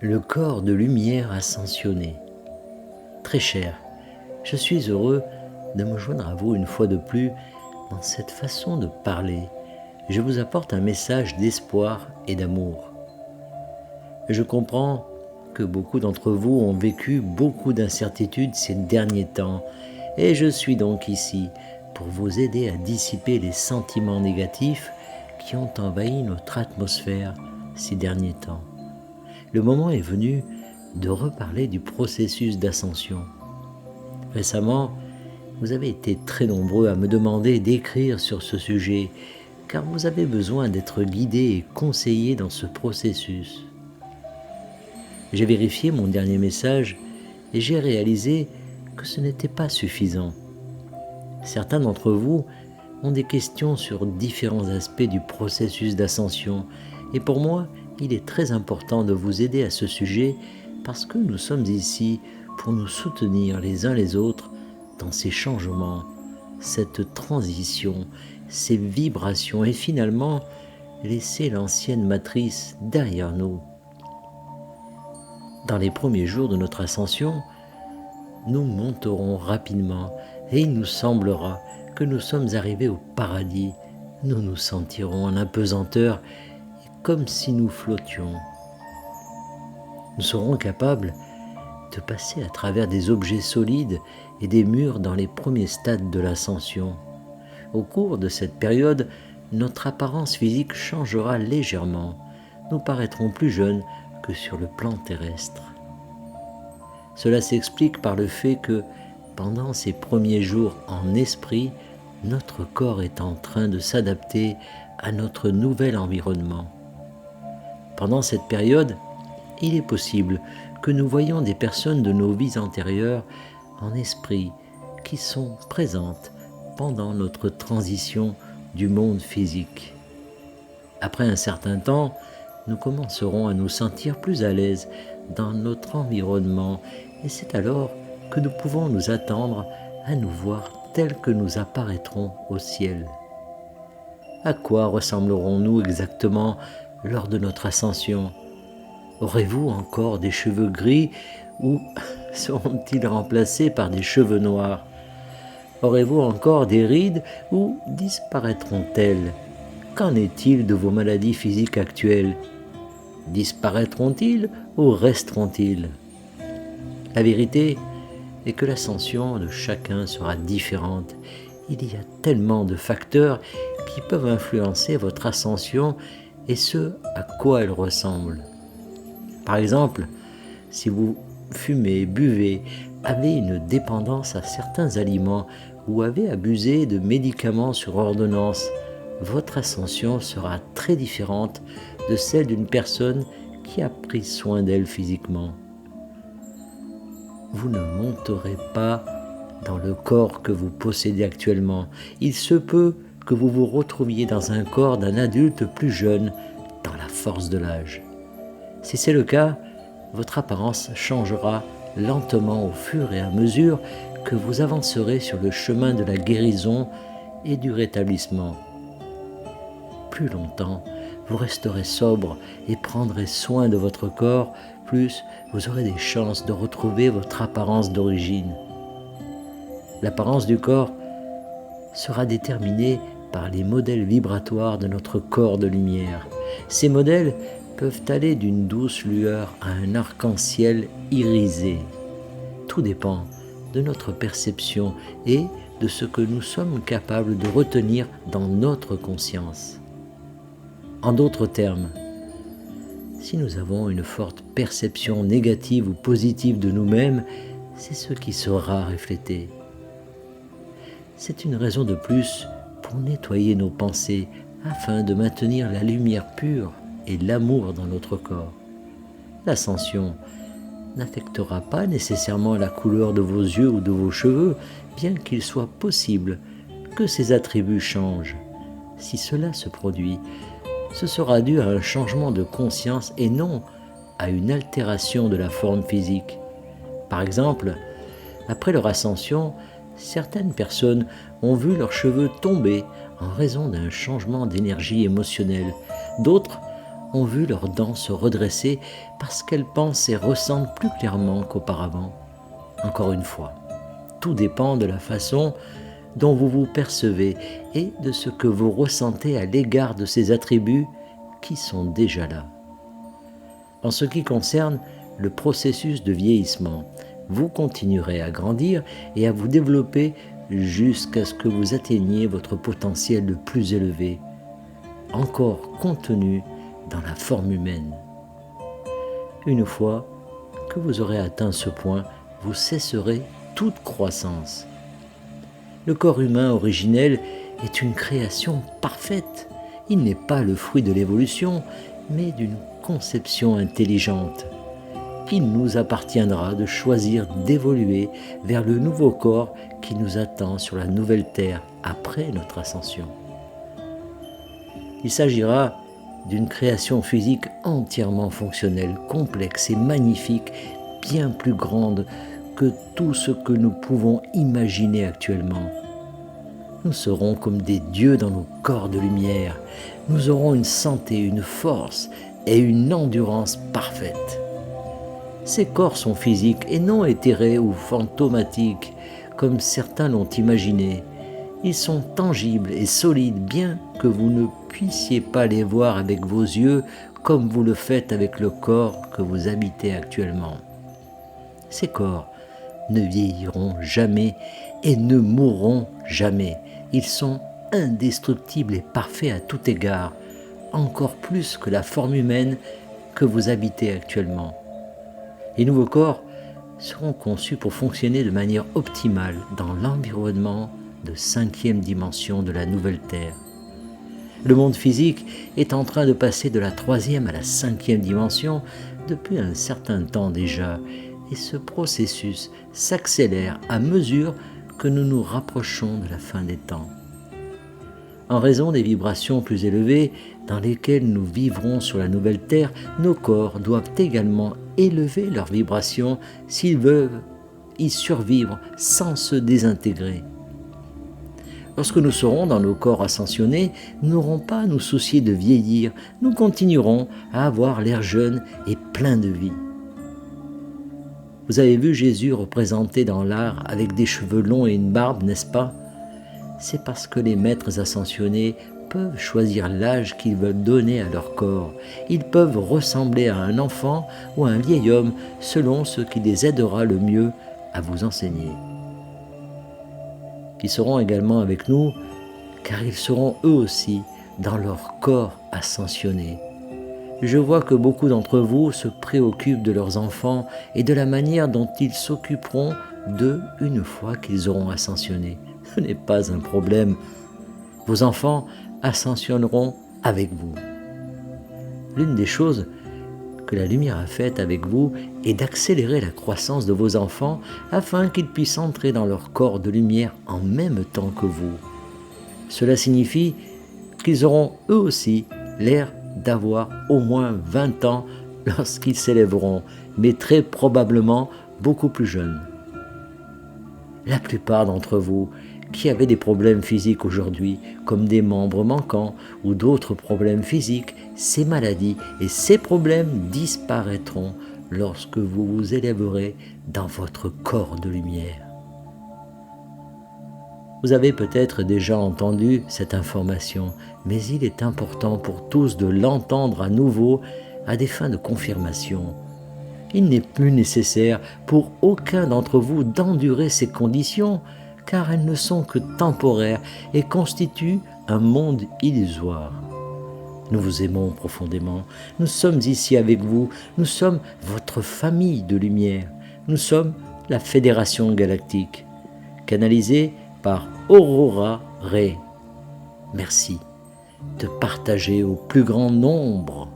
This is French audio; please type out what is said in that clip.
le corps de lumière ascensionné. Très cher, je suis heureux de me joindre à vous une fois de plus dans cette façon de parler. Je vous apporte un message d'espoir et d'amour. Je comprends que beaucoup d'entre vous ont vécu beaucoup d'incertitudes ces derniers temps et je suis donc ici pour vous aider à dissiper les sentiments négatifs qui ont envahi notre atmosphère ces derniers temps. Le moment est venu de reparler du processus d'ascension. Récemment, vous avez été très nombreux à me demander d'écrire sur ce sujet, car vous avez besoin d'être guidés et conseillés dans ce processus. J'ai vérifié mon dernier message et j'ai réalisé que ce n'était pas suffisant. Certains d'entre vous ont des questions sur différents aspects du processus d'ascension et pour moi, il est très important de vous aider à ce sujet parce que nous sommes ici pour nous soutenir les uns les autres dans ces changements, cette transition, ces vibrations et finalement laisser l'ancienne matrice derrière nous. Dans les premiers jours de notre ascension, nous monterons rapidement et il nous semblera que nous sommes arrivés au paradis. Nous nous sentirons en apesanteur comme si nous flottions. Nous serons capables de passer à travers des objets solides et des murs dans les premiers stades de l'ascension. Au cours de cette période, notre apparence physique changera légèrement. Nous paraîtrons plus jeunes que sur le plan terrestre. Cela s'explique par le fait que, pendant ces premiers jours en esprit, notre corps est en train de s'adapter à notre nouvel environnement. Pendant cette période, il est possible que nous voyions des personnes de nos vies antérieures en esprit qui sont présentes pendant notre transition du monde physique. Après un certain temps, nous commencerons à nous sentir plus à l'aise dans notre environnement et c'est alors que nous pouvons nous attendre à nous voir tels que nous apparaîtrons au ciel. À quoi ressemblerons-nous exactement lors de notre ascension? Aurez-vous encore des cheveux gris ou seront-ils remplacés par des cheveux noirs? Aurez-vous encore des rides ou disparaîtront-elles? Qu'en est-il de vos maladies physiques actuelles? Disparaîtront-ils ou resteront-ils? La vérité est que l'ascension de chacun sera différente. Il y a tellement de facteurs qui peuvent influencer votre ascension et ce à quoi elle ressemble. Par exemple, si vous fumez, buvez, avez une dépendance à certains aliments ou avez abusé de médicaments sur ordonnance, votre ascension sera très différente de celle d'une personne qui a pris soin d'elle physiquement. Vous ne monterez pas dans le corps que vous possédez actuellement. Il se peut que vous vous retrouviez dans un corps d'un adulte plus jeune, dans la force de l'âge. Si c'est le cas, votre apparence changera lentement au fur et à mesure que vous avancerez sur le chemin de la guérison et du rétablissement. Plus longtemps, vous resterez sobre et prendrez soin de votre corps, plus vous aurez des chances de retrouver votre apparence d'origine. L'apparence du corps sera déterminée par les modèles vibratoires de notre corps de lumière. Ces modèles peuvent aller d'une douce lueur à un arc-en-ciel irisé. Tout dépend de notre perception et de ce que nous sommes capables de retenir dans notre conscience. En d'autres termes, si nous avons une forte perception négative ou positive de nous-mêmes, c'est ce qui sera reflété. C'est une raison de plus pour nettoyer nos pensées afin de maintenir la lumière pure et l'amour dans notre corps. L'ascension n'affectera pas nécessairement la couleur de vos yeux ou de vos cheveux, bien qu'il soit possible que ces attributs changent. Si cela se produit, ce sera dû à un changement de conscience et non à une altération de la forme physique. Par exemple, après leur ascension, certaines personnes ont vu leurs cheveux tomber en raison d'un changement d'énergie émotionnelle. D'autres ont vu leurs dents se redresser parce qu'elles pensent et ressentent plus clairement qu'auparavant. Encore une fois, tout dépend de la façon dont vous vous percevez et de ce que vous ressentez à l'égard de ces attributs qui sont déjà là. En ce qui concerne le processus de vieillissement, vous continuerez à grandir et à vous développer jusqu'à ce que vous atteigniez votre potentiel le plus élevé, encore contenu dans la forme humaine. Une fois que vous aurez atteint ce point, vous cesserez toute croissance. Le corps humain originel est une création parfaite. Il n'est pas le fruit de l'évolution, mais d'une conception intelligente. Il nous appartiendra de choisir d'évoluer vers le nouveau corps qui nous attend sur la nouvelle terre après notre ascension. Il s'agira d'une création physique entièrement fonctionnelle, complexe et magnifique, bien plus grande que tout ce que nous pouvons imaginer actuellement. Nous serons comme des dieux dans nos corps de lumière. Nous aurons une santé, une force et une endurance parfaite. Ces corps sont physiques et non éthérés ou fantomatiques, comme certains l'ont imaginé. Ils sont tangibles et solides, bien que vous ne puissiez pas les voir avec vos yeux comme vous le faites avec le corps que vous habitez actuellement. Ces corps ne vieilliront jamais et ne mourront jamais. Ils sont indestructibles et parfaits à tout égard, encore plus que la forme humaine que vous habitez actuellement. Les nouveaux corps seront conçus pour fonctionner de manière optimale dans l'environnement de 5e dimension de la nouvelle Terre. Le monde physique est en train de passer de la 3e à la 5e dimension depuis un certain temps déjà, et ce processus s'accélère à mesure que nous nous rapprochons de la fin des temps. En raison des vibrations plus élevées dans lesquelles nous vivrons sur la nouvelle Terre, nos corps doivent également élever leurs vibrations s'ils veulent y survivre sans se désintégrer. Lorsque nous serons dans nos corps ascensionnés, nous n'aurons pas à nous soucier de vieillir, nous continuerons à avoir l'air jeune et plein de vie. Vous avez vu Jésus représenté dans l'art avec des cheveux longs et une barbe, n'est-ce pas? C'est parce que les maîtres ascensionnés peuvent choisir l'âge qu'ils veulent donner à leur corps. Ils peuvent ressembler à un enfant ou à un vieil homme selon ce qui les aidera le mieux à vous enseigner. Ils seront également avec nous car ils seront eux aussi dans leur corps ascensionné. Je vois que beaucoup d'entre vous se préoccupent de leurs enfants et de la manière dont ils s'occuperont d'eux une fois qu'ils auront ascensionné. Ce n'est pas un problème. Vos enfants ascensionneront avec vous. L'une des choses que la lumière a faites avec vous est d'accélérer la croissance de vos enfants afin qu'ils puissent entrer dans leur corps de lumière en même temps que vous. Cela signifie qu'ils auront eux aussi l'air d'avoir au moins 20 ans lorsqu'ils s'élèveront, mais très probablement beaucoup plus jeunes. La plupart d'entre vous qui avez des problèmes physiques aujourd'hui, comme des membres manquants ou d'autres problèmes physiques, ces maladies et ces problèmes disparaîtront lorsque vous vous élèverez dans votre corps de lumière. Vous avez peut-être déjà entendu cette information, mais il est important pour tous de l'entendre à nouveau à des fins de confirmation. Il n'est plus nécessaire pour aucun d'entre vous d'endurer ces conditions, car elles ne sont que temporaires et constituent un monde illusoire. Nous vous aimons profondément, nous sommes ici avec vous, nous sommes votre famille de lumière, nous sommes la Fédération Galactique, canalisée par Aurora Ray. Merci de partager au plus grand nombre